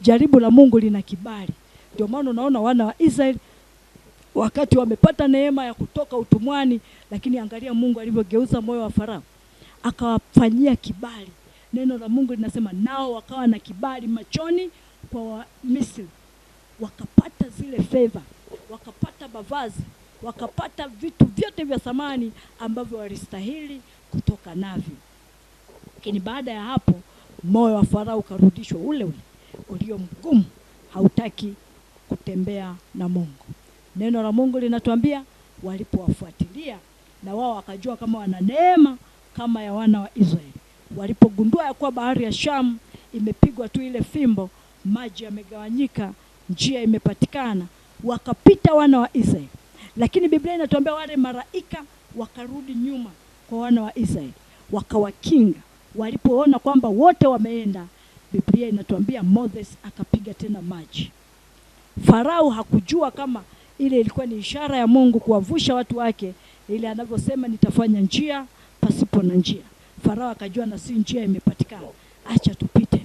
Jaribu la Mungu lina kibali. Ndio maana unaona wana wa Israeli wakati wamepata neema ya kutoka utumwani, lakini angalia Mungu alivyogeuza moyo wa Farao, akawafanyia kibali. Neno la Mungu linasema nao wakawa na kibali machoni kwa Misri. Wakapata zile favor, wakapata mavazi, wakapata vitu vyote vya thamani ambavyo walistahili kutoka navyo. Lakini baada ya hapo moyo wa Farao ukarudishwa ule ule ulio mgumu, hautaki kutembea na Mungu. Neno la Mungu linatuambia walipowafuatilia na wao wakajua kama wana neema kama ya wana wa Israeli. Walipogundua ya kuwa bahari ya Shamu imepigwa tu ile fimbo, maji yamegawanyika, njia imepatikana, wakapita wana wa Israeli. Lakini Biblia inatuambia wale malaika wakarudi nyuma kwa wana wa Israeli, wakawakinga. Walipoona kwamba wote wameenda, Biblia inatuambia Moses akapiga tena maji. Farao hakujua kama ile ilikuwa ni ishara ya Mungu kuwavusha watu wake, ile anavyosema nitafanya njia pasipo na njia. Farao akajua na si njia imepatikana, acha tupite.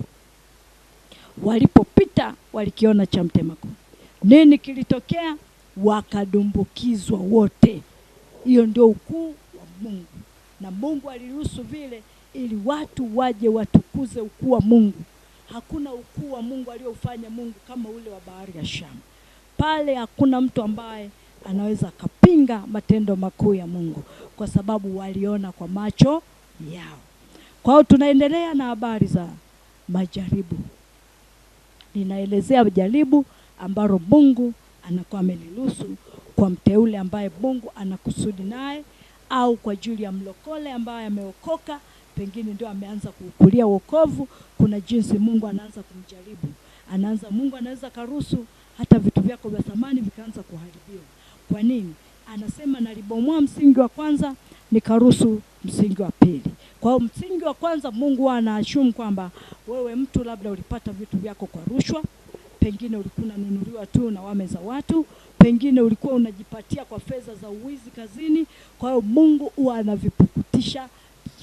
Walipopita walikiona cha mtema kuni. Nini kilitokea? Wakadumbukizwa wote. Hiyo ndio ukuu wa Mungu. Na Mungu aliruhusu vile ili watu waje watukuze ukuu wa Mungu. Hakuna ukuu wa Mungu aliofanya Mungu kama ule wa bahari ya Shamu. Pale hakuna mtu ambaye anaweza kapinga matendo makuu ya Mungu, kwa sababu waliona kwa macho yao. Kwa hiyo tunaendelea na habari za majaribu. Ninaelezea jaribu ambalo Mungu anakuwa ameliruhusu kwa mteule ambaye Mungu anakusudi naye, au kwa ajili ya mlokole ambaye ameokoka, pengine ndio ameanza kukulia wokovu. Kuna jinsi Mungu anaanza kumjaribu. Mungu anaweza karuhusu hata vitu vyako vya thamani vikaanza kuharibiwa. Kwa nini? Anasema nalibomoa msingi wa kwanza, nikaruhusu msingi wa pili. Kwa hiyo msingi wa kwanza Mungu anaashumu kwamba wewe mtu labda ulipata vitu vyako kwa rushwa, pengine ulikuwa unanunuliwa tu na wame za watu, pengine ulikuwa unajipatia kwa fedha za uwizi kazini. Kwa hiyo Mungu huwa anavipukutisha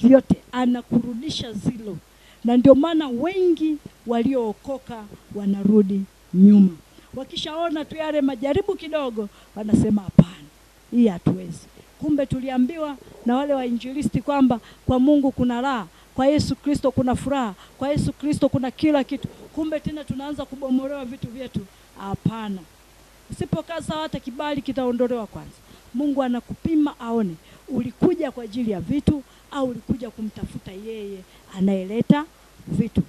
vyote, anakurudisha zilo. Na ndio maana wengi waliookoka wanarudi nyuma. Wakishaona tu yale majaribu kidogo, wanasema hapana, hii hatuwezi. Kumbe tuliambiwa na wale wainjilisti kwamba kwa Mungu kuna raha, kwa Yesu Kristo kuna furaha, kwa Yesu Kristo kuna kila kitu. Kumbe tena tunaanza kubomolewa vitu vyetu. Hapana. Usipokaa sawa hata kibali kitaondolewa kwanza. Mungu anakupima aone ulikuja kwa ajili ya vitu au ulikuja kumtafuta yeye anayeleta vitu.